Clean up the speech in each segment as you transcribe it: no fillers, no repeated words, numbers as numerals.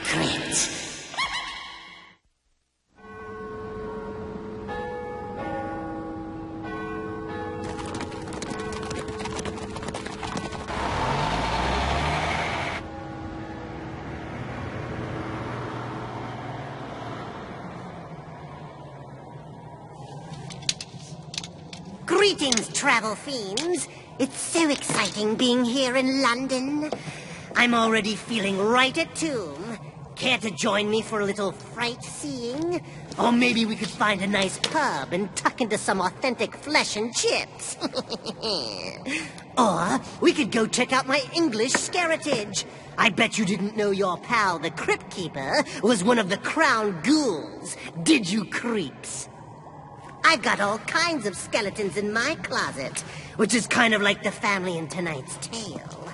secret. Greetings, travel fiends. It's so exciting being here in London. I'm already feeling right at home. Care to join me for a little fright-seeing? Or maybe we could find a nice pub and tuck into some authentic flesh and chips. Or we could go check out my English scarritage. I bet you didn't know your pal, the Crypt Keeper, was one of the crown ghouls. Did you, creeps? I've got all kinds of skeletons in my closet, which is kind of like the family in tonight's tale.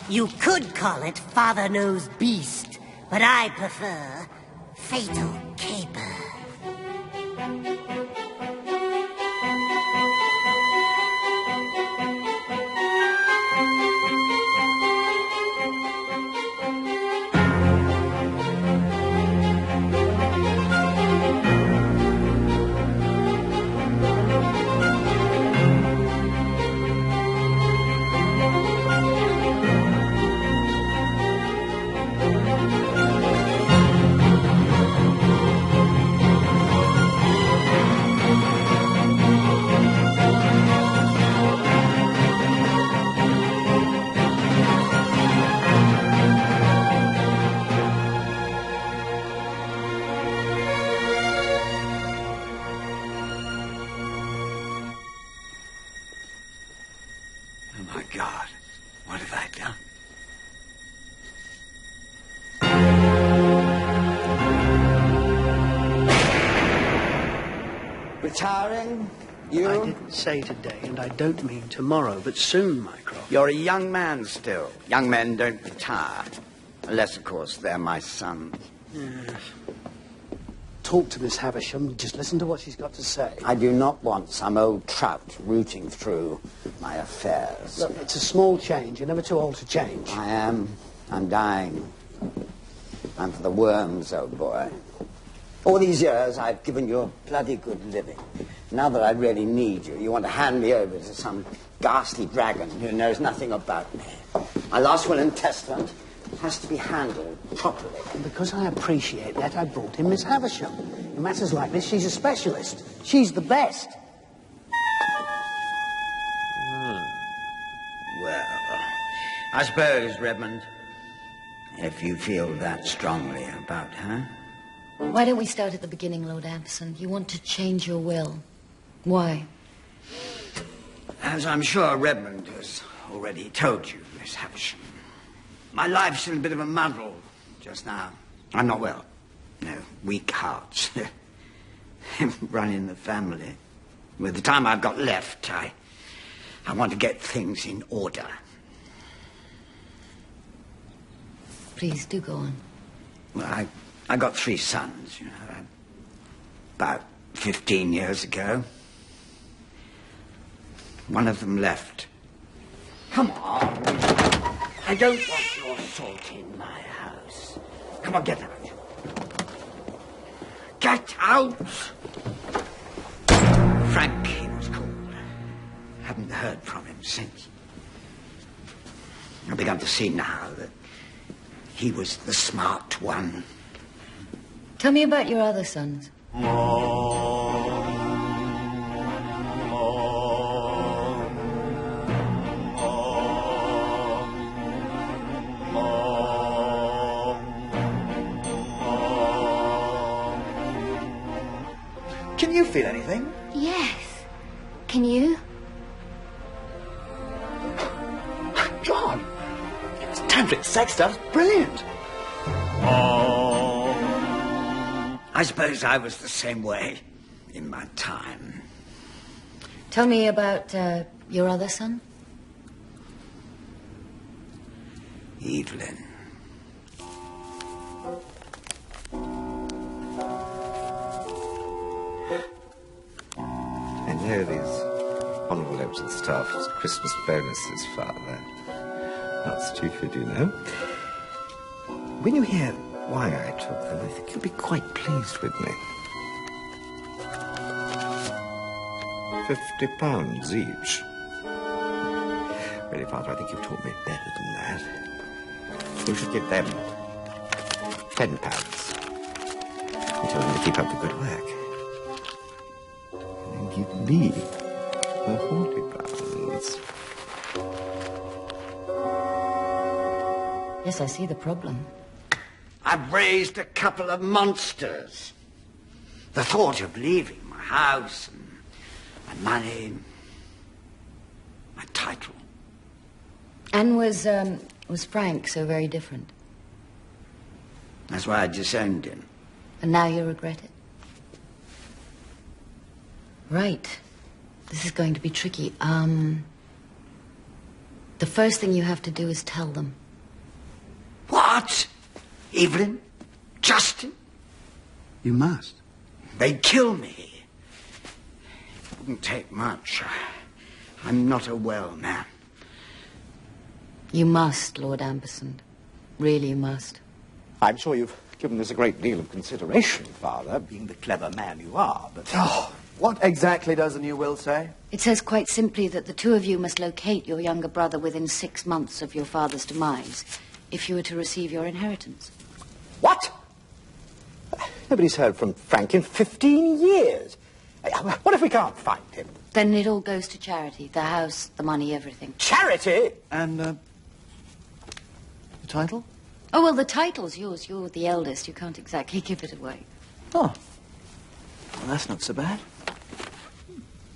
You could call it Father Knows Beast, but I prefer Fatal Caper. Oh my God, what have I done? Retiring? You? I didn't say today, and I don't mean tomorrow, but soon, Mycroft. You're a young man still. Young men don't retire. Unless, of course, they're my sons. Yes. Talk to Miss Havisham. Just listen to what she's got to say. I do not want some old trout rooting through my affairs. Look, it's a small change. You're never too old to change. I am. I'm dying. I'm for the worms, old boy. All these years, I've given you a bloody good living. Now that I really need you, you want to hand me over to some ghastly dragon who knows nothing about me. My last will and testament has to be handled properly. And because I appreciate that, I brought in Miss Havisham. In matters like this, she's a specialist. She's the best. Well, I suppose, Redmond, if you feel that strongly about her. Why don't we start at the beginning, Lord Anderson? You want to change your will. Why? As I'm sure Redmond has already told you, Miss Havisham, my life's in a bit of a muddle just now. I'm not well. No, weak hearts. Running the family. With the time I've got left, I want to get things in order. Please, do go on. Well, I got 3 sons, you know, about 15 years ago. One of them left. Come on. I don't want your salt in my house. Come on, get out. Get out! Frank, he was called. Haven't heard from him since. I've begun to see now that he was the smart one. Tell me about your other sons. Can you feel anything? Yes. Can you? God! This tantric sex stuff's brilliant. I suppose I was the same way in my time. Tell me about your other son. Evelyn. I know these envelopes and stuff. It's Christmas bonuses, Father. Not stupid, you know. When you hear why I took them. I think you'll be quite pleased with me. £50 each. Really, Father, I think you've taught me better than that. You should give them £10 and tell them to keep up the good work. And then give me the £40. Yes, I see the problem. I've raised a couple of monsters. The thought of leaving my house and my money, my title. And was Frank so very different? That's why I disowned him. And now you regret it? Right. This is going to be tricky. The first thing you have to do is tell them. What? Evelyn? Justin? You must. They'd kill me. It wouldn't take much. I'm not a well man. You must, Lord Ampersand. Really, you must. I'm sure you've given this a great deal of consideration, Father, being the clever man you are, but... Oh, what exactly does the new will say? It says quite simply that the two of you must locate your younger brother within 6 months of your father's demise, if you were to receive your inheritance. What? Nobody's heard from Frank in 15 years. What if we can't find him? Then it all goes to charity. The house, the money, everything. Charity? And, the title? Oh, well, the title's yours. You're the eldest. You can't exactly give it away. Oh. Well, that's not so bad.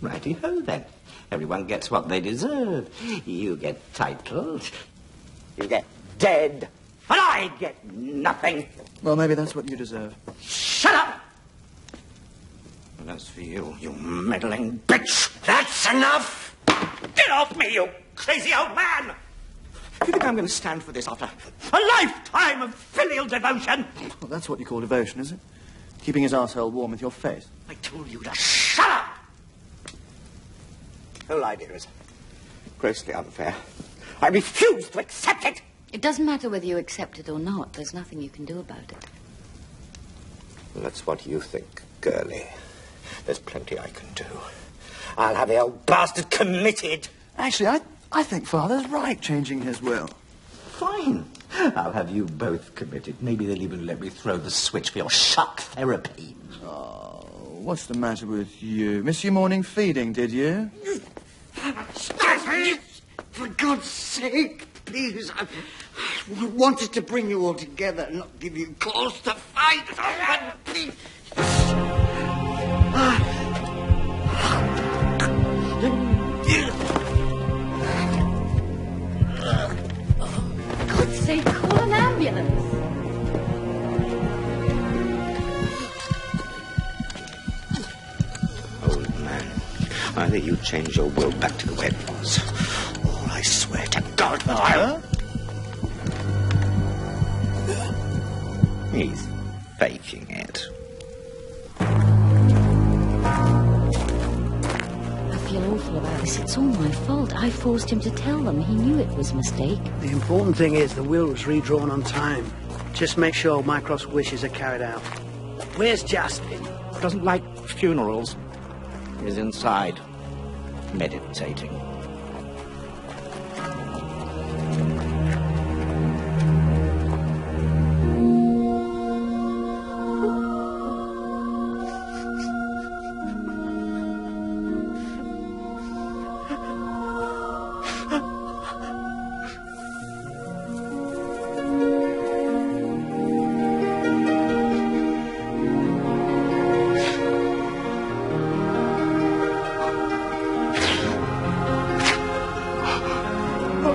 Righty-ho, then. Everyone gets what they deserve. You get titled, you get dead, and I get nothing. Well, maybe that's what you deserve. Shut up! And as for you, you meddling bitch, That's enough! get off me, you crazy old man! Do you think I'm going to stand for this after a lifetime of filial devotion? Well, that's what you call devotion, is it? Keeping his arsehole warm with your face. I told you to shut up! The whole idea is grossly unfair. I refuse to accept it! It doesn't matter whether you accept it or not. There's nothing you can do about it. Well, that's what you think, girlie. There's plenty I can do. I'll have the old bastard committed. Actually, I think Father's right changing his will. Fine. I'll have you both committed. Maybe they'll even let me throw the switch for your shock therapy. Oh, what's the matter with you? Miss your morning feeding, did you? Stop it! For God's sake, please. I wanted to bring you all together and not give you cause to fight. Please. For God's sake, call an ambulance. Old man, either you change your will back to the way it was, or I swear to God I'll... He's faking it. I feel awful about this. It's all my fault. I forced him to tell them. He knew it was a mistake. The important thing is the will was redrawn on time. Just make sure Mycroft's wishes are carried out. Where's Justin? Doesn't like funerals. He's inside, meditating.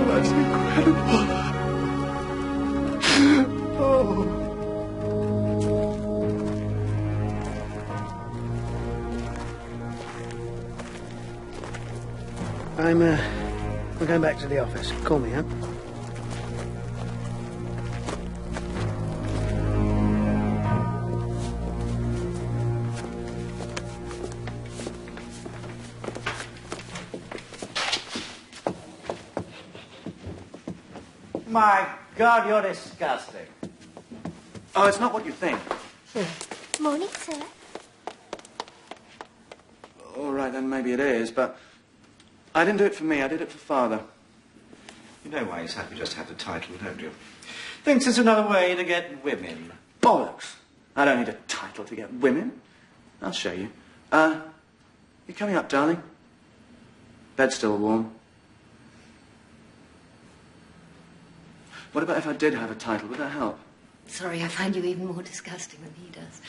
That's incredible. We're going back to the office. Call me, huh? My God, you're disgusting. Oh, it's not what you think. Morning, sir. All right, then maybe it is, but I didn't do it for me. I did it for Father. You know why he's happy just to have the title, don't you? Thinks it's another way to get women. Bollocks. I don't need a title to get women. I'll show you. You coming up, darling? Bed's still warm. What about if I did have a title? Would that help? Sorry, I find you even more disgusting than he does.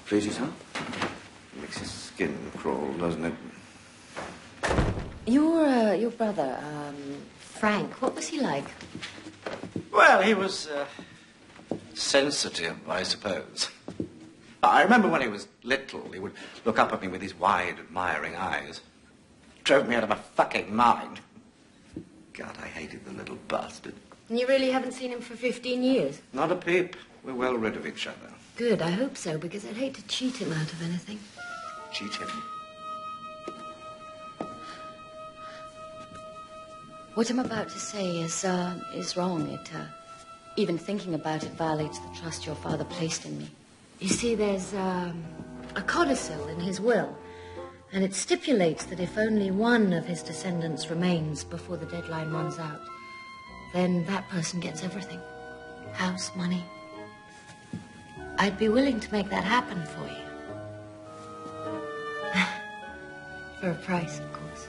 Please yourself? Makes his skin crawl, doesn't it? Your brother, Frank, what was he like? Well, he was sensitive, I suppose. I remember when he was little, he would look up at me with his wide, admiring eyes. Drove me out of my fucking mind. God, I hated the little bastard. And you really haven't seen him for 15 years? Not a peep. We're well rid of each other. Good, I hope so, because I'd hate to cheat him out of anything. Cheat him? What I'm about to say is wrong. Even thinking about it violates the trust your father placed in me. You see, there's a codicil in his will, and it stipulates that if only one of his descendants remains before the deadline runs out, then that person gets everything. House, money. I'd be willing to make that happen for you. For a price, of course.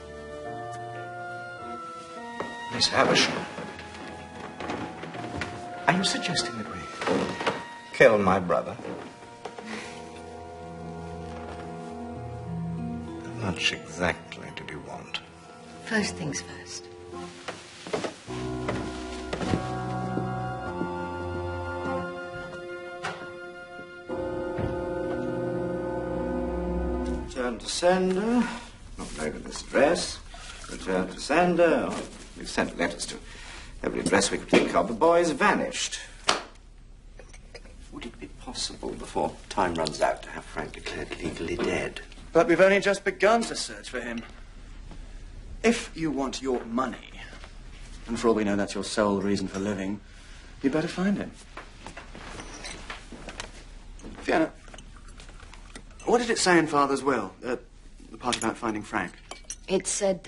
Miss Havisham, are you suggesting that we kill my brother? How much exactly did you want? First things first. Return to sender. Not known in this address. Return to sender. Oh, we've sent letters to every address we could think of. The boy's vanished. Would it be possible before time runs out to have Frank declared legally dead? But we've only just begun to search for him. If you want your money, and for all we know that's your sole reason for living, you'd better find him. Fiona, what did it say in Father's will? The part about finding Frank? It said,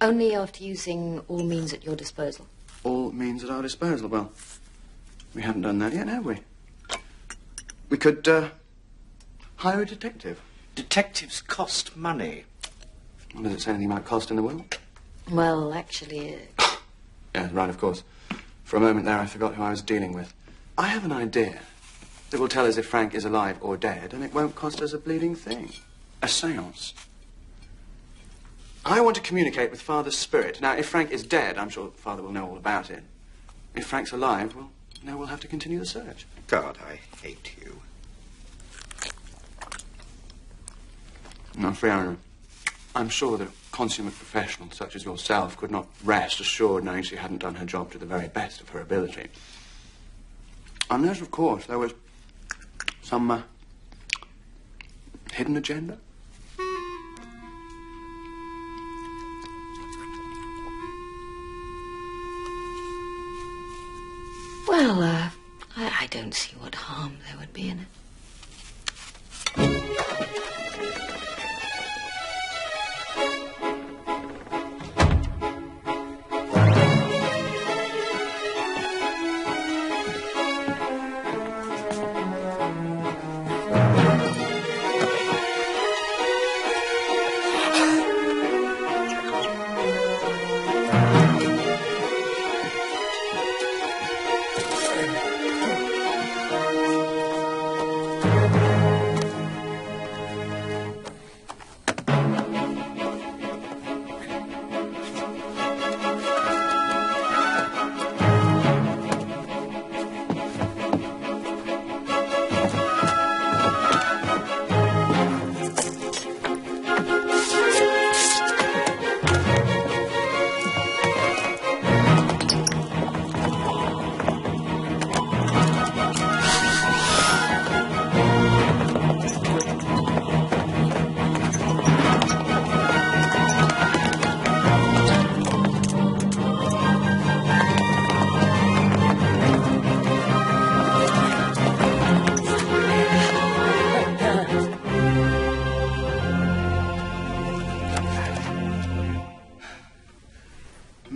only after using all means at your disposal. All means at our disposal. Well, we haven't done that yet, have we? We could, hire a detective. Detectives cost money. Does it say anything about cost in the will? Well, actually... Yeah, right, of course. For a moment there, I forgot who I was dealing with. I have an idea that will tell us if Frank is alive or dead, and it won't cost us a bleeding thing. A seance. I want to communicate with Father's spirit. Now, if Frank is dead, I'm sure Father will know all about it. If Frank's alive, well, now we'll have to continue the search. God, I hate you. Now, Fiona, I'm sure that consummate professionals such as yourself could not rest assured knowing she hadn't done her job to the very best of her ability. Unless, of course, there was some hidden agenda. Well, I don't see what harm there would be in it.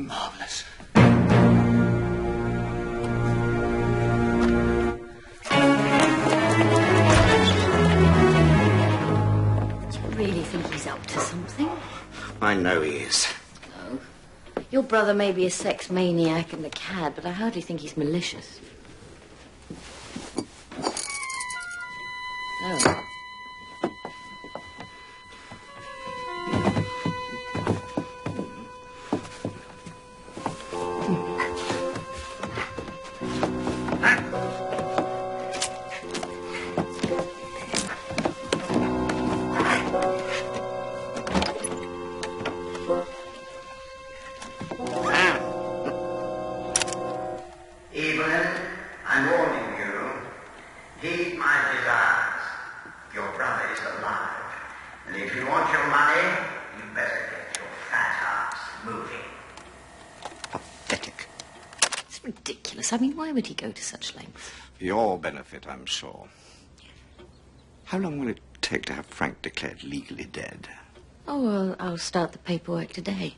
Marvellous. Do you really think he's up to something? I know he is. No. Your brother may be a sex maniac and a cad, but I hardly think he's malicious. Oh. Evelyn, I'm warning you. Heed my desires. Your brother is alive. And if you want your money, you better get your fat ass moving. Pathetic. It's ridiculous. I mean, why would he go to such lengths? For your benefit, I'm sure. How long will it take to have Frank declared legally dead? Oh, well, I'll start the paperwork today.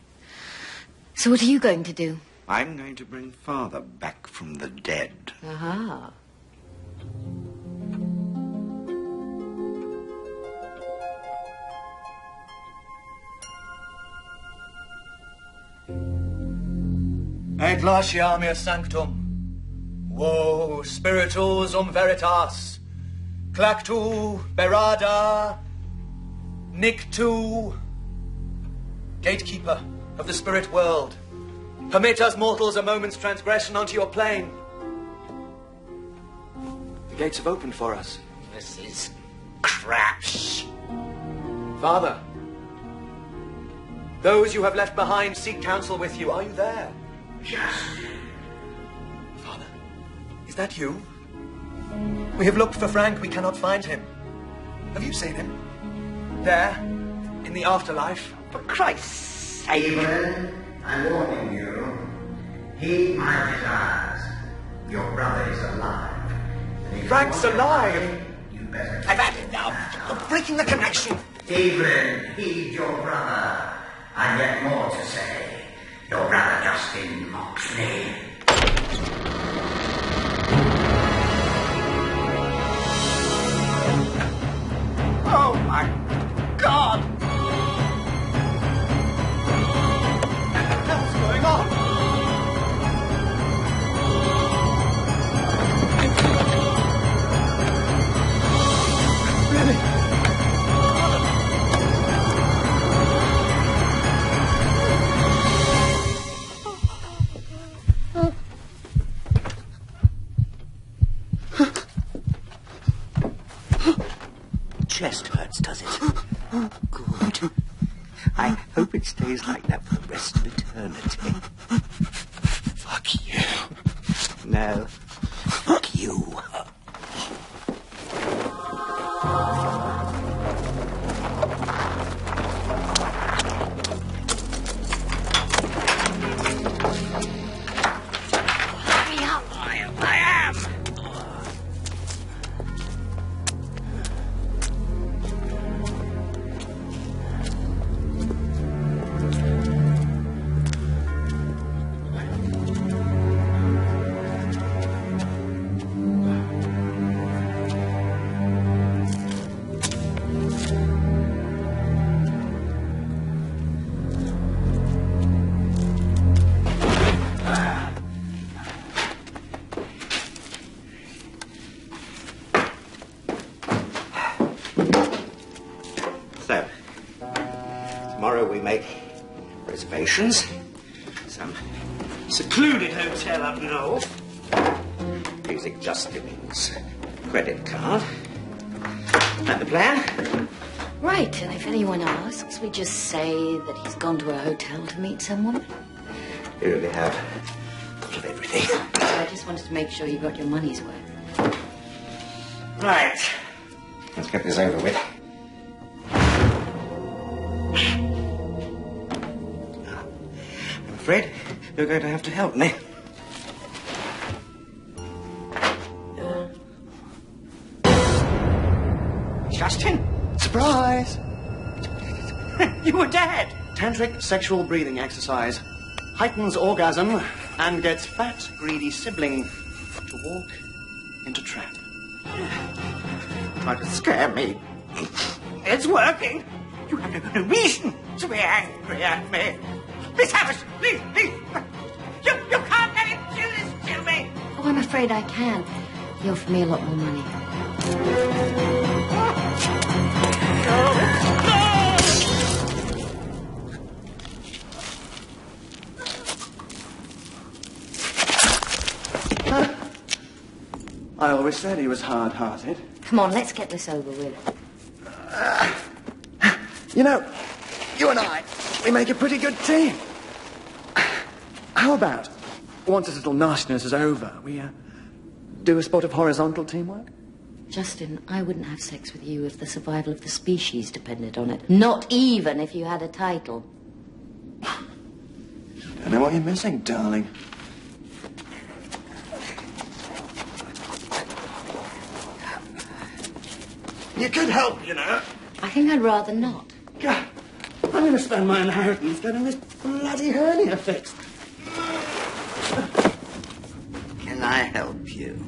So what are you going to do? I'm going to bring Father back from the dead. Aha. Et glaciamia sanctum, wo spiritus veritas, clactu berada, nictu, gatekeeper of the spirit world, permit us mortals a moment's transgression onto your plane. The gates have opened for us. This is crash. Father, those you have left behind seek counsel with you. Are you there? Just Father, is that you? We have looked for Frank. We cannot find him. Have you seen him? There, in the afterlife? for Christ's sake. Evelyn, I'm warning you. Heed my desires. Your brother is alive. And if you Frank's want your alive? money, you better I've had enough. You're breaking the connection. Evelyn, heed your brother. I've yet more to say. Your brother Justin mocks me. Oh my God! What the hell's going on? Really? Chest hurts, does it? Good. I hope it stays like that for the rest of eternity. Fuck you. No. Fuck you. Hurry up. I am. So, tomorrow we make reservations. Some secluded hotel up north. Using Justin's credit card. That the plan? Right, and if anyone asks, we just say that he's gone to a hotel to meet someone. You really have thought of everything. I just wanted to make sure you got your money's worth. Right. Let's get this over with. I'm afraid you're going to have to help me. Justin! Surprise! You were dead! Tantric sexual breathing exercise. heightens orgasm, and gets fat, greedy sibling to walk into trap. Trying to scare me. It's working. You have no reason to be angry at me. Miss Havisham, please, please. You can't let him do this to me. Oh, I'm afraid I can. He offered me a lot more money. I always said he was hard-hearted. Come on, let's get this over with. You know, you and I, we make a pretty good team. How about, once this little nastiness is over, we do a sport of horizontal teamwork? Justin, I wouldn't have sex with you if the survival of the species depended on it. Not even if you had a title. Don't know what you're missing, darling. You could help, you know. I think I'd rather not. God, I'm going to spend my inheritance getting this bloody hernia fixed. Can I help you?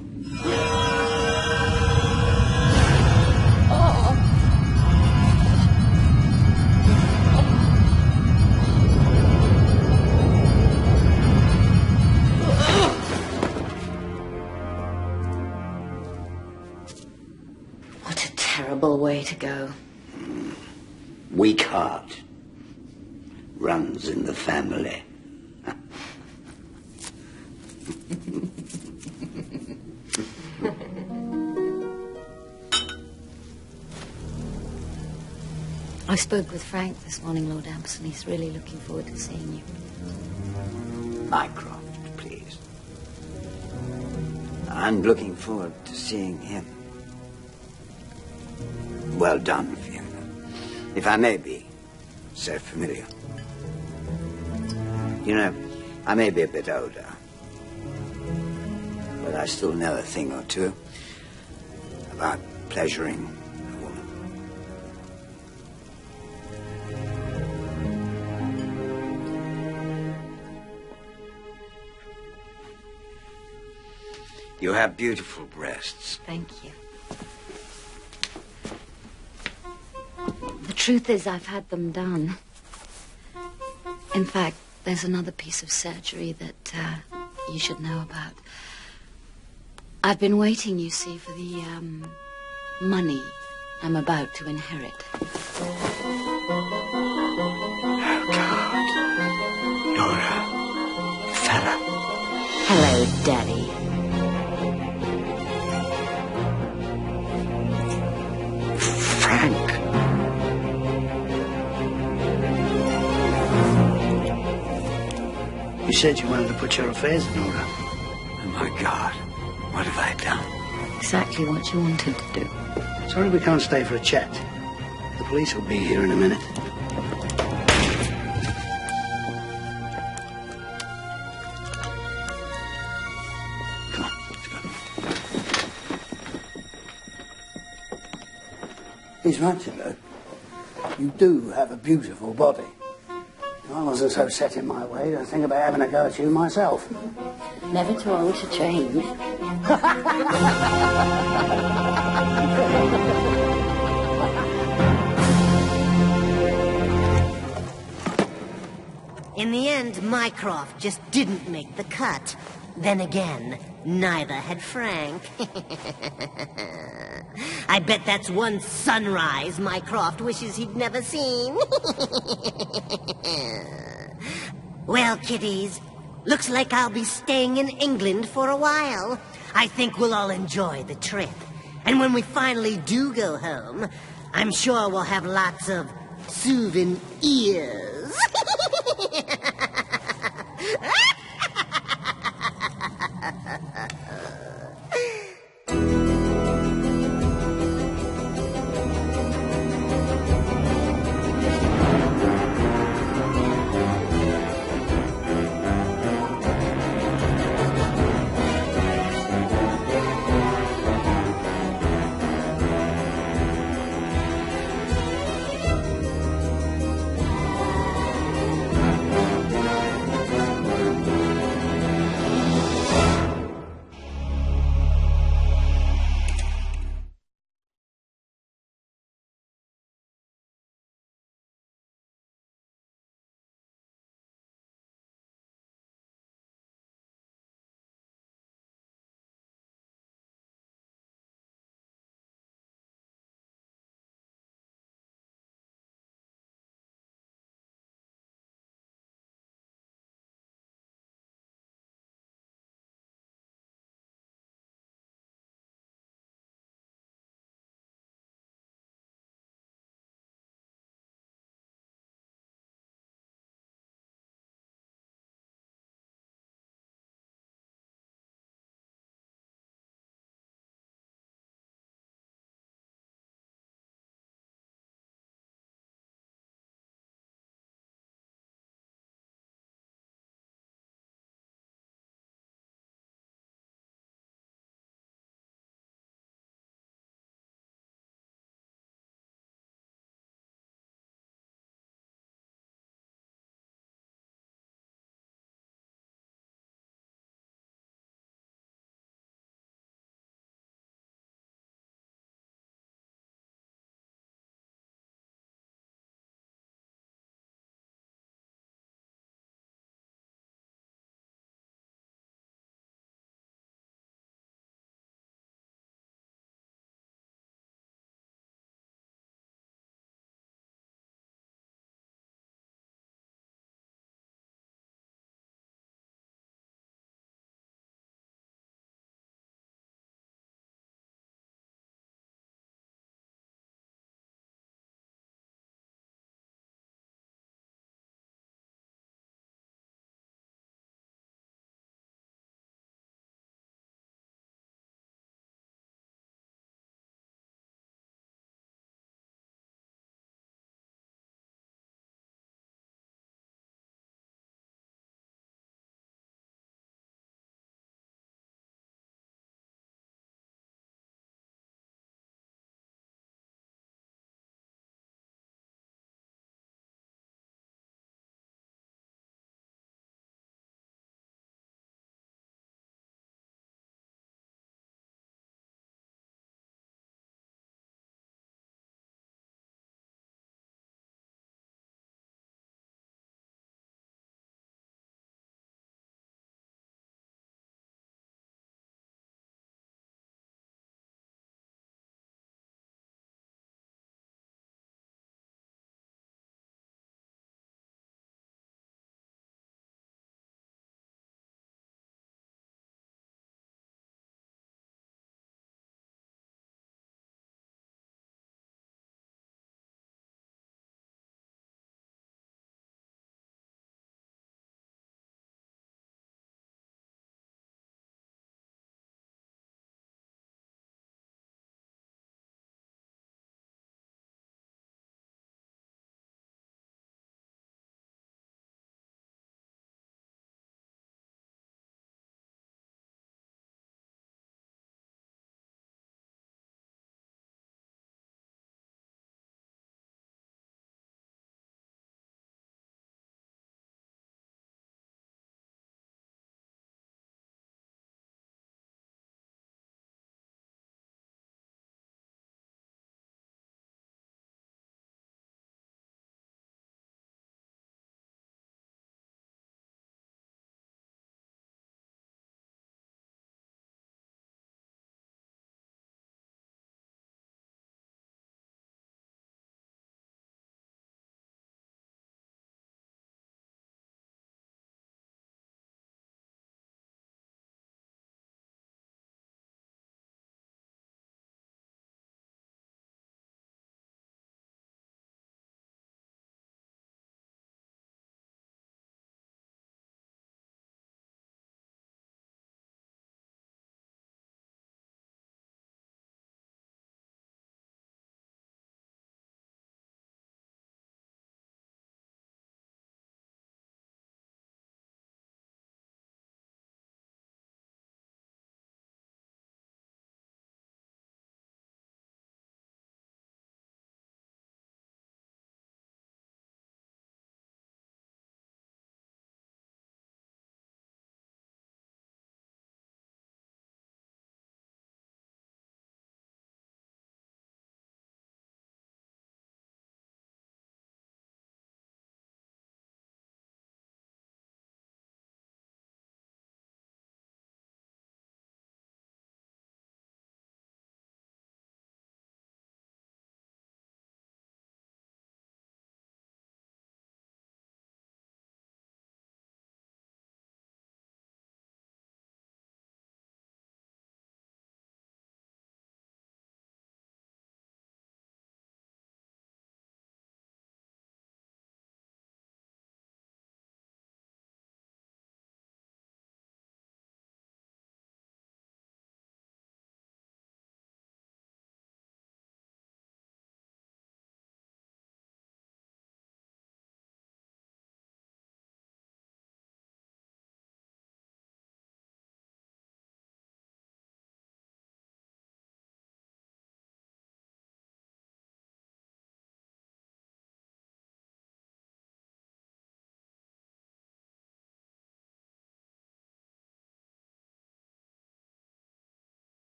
What a terrible way to go. Weak heart runs in the family. I spoke with Frank this morning, Lord Ampson. He's really looking forward to seeing you. Mycroft, please. I'm looking forward to seeing him. Well done, Fiona. If I may be so familiar. You know, I may be a bit older, but I still know a thing or two about pleasuring a woman. You have beautiful breasts. Thank you. The truth is, I've had them done. In fact, there's another piece of surgery that you should know about. I've been waiting, you see, for the money I'm about to inherit. Oh, God. Nora. Fella. Hello, Daddy. Frank. You said you wanted to put your affairs in order. Oh, my God. What have I done? Exactly what you wanted to do. Sorry we can't stay for a chat. The police will be here in a minute. Come on, let's go. He's right, you know. You do have a beautiful body. If I wasn't so set in my way, I'd think about having a go at you myself. Never too old to change. In the end, Mycroft just didn't make the cut. Then again, neither had Frank. I bet that's one sunrise Mycroft wishes he'd never seen. Well, kiddies, looks like I'll be staying in England for a while. I think we'll all enjoy the trip. And when we finally do go home, I'm sure we'll have lots of souvenirs.